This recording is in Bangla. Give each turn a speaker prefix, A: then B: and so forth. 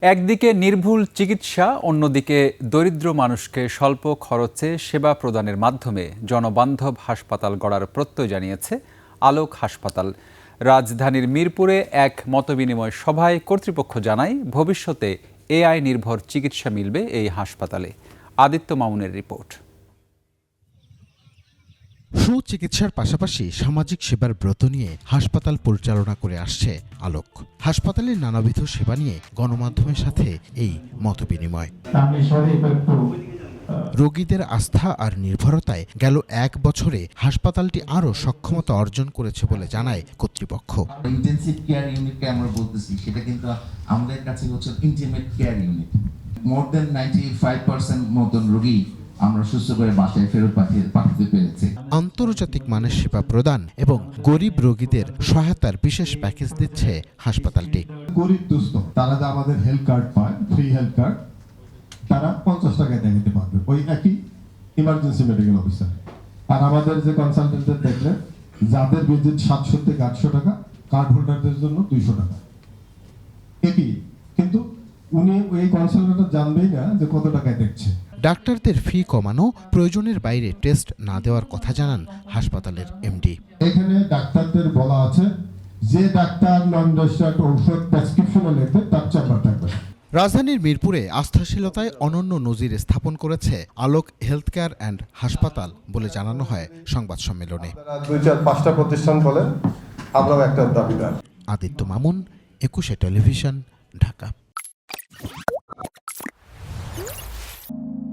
A: একদিকে নির্ভুল চিকিৎসা, অন্যদিকে দরিদ্র মানুষকে স্বল্প খরচে সেবা প্রদানের মাধ্যমে জনবান্ধব হাসপাতাল গড়ার প্রত্যয় জানিয়েছে আলোক হাসপাতাল। রাজধানীর মিরপুরে এক মতবিনিময় সভায় কর্তৃপক্ষ জানায়, ভবিষ্যতে এআই নির্ভর চিকিৎসা মিলবে এই হাসপাতালে। আদিত্য মামুনের রিপোর্ট।
B: সুচিকিৎসার পাশাপাশি সামাজিক সেবার ব্রত নিয়ে হাসপাতাল পরিচালনা করে আসছে আলোক। হাসপাতালের নানাবিধ সেবা নিয়ে গণমাধ্যমের সাথে এই মতবিনিময়। রোগীদের আস্থা আর নির্ভরতায় গেল 1 বছরে হাসপাতালটি আরও সক্ষমতা অর্জন করেছে বলে জানায় কর্তৃপক্ষ।
C: ইন্টেনসিভ কেয়ার ইউনিটকে আমরা বলতেছি, সেটা কিন্তু আমাদের কাছে হচ্ছে ইন্টিমেট কেয়ার ইউনিট। মোর দেন 95% মতন রোগী আমরা সুস্থ করে বাসায় ফেরত পাঠাতে পেরেছি।
B: আন্তর্জাতিক মানের সেবা প্রদান এবং গরিব রোগীদের সহায়তার বিশেষ প্যাকেজ দিচ্ছে হাসপাতালটি।
D: গরিব দুস্থ তারা যে আমাদের হেলথ কার্ড পায়, ফ্রি হেলথ কার্ড, তারা 50 টাকায় নিতে পারবে, ওই একই ইমার্জেন্সি মেডিকেল অফিসার। আর আমাদের যে কনসালটেন্টদের দেখলে যাদের ভিজিট 700 থেকে 800 টাকা, কার্ড হোল্ডারদের জন্য 200 টাকা একই, কিন্তু উনি ওই কনসালটেন্টটা জানবেই না যে কত টাকায় দেখছে।
B: ডাক্তারদের ফি কমানো, প্রয়োজনের বাইরে টেস্ট না দেওয়ার কথা জানান হাসপাতালের এমডি।
D: এখানে ডাক্তারদের বলা আছে যে ডাক্তার নন রেজিস্টার্ড ঔষধ প্রেসক্রিপশনে লিখবে তার চেম্বার থাকবে।
B: রাজধানীর মিরপুরে আস্থাশীলতায় অনন্য নজির স্থাপন করেছে আলোক হেলথ কেয়ার অ্যান্ড হাসপাতাল বলে জানানো হয় সংবাদ সম্মেলনে।
E: 2-4-5টা প্রতিষ্ঠান বলেন, আমরাও একটা দাবিদার।
B: আদিত্য মামুন, 21 টেলিভিশন, ঢাকা।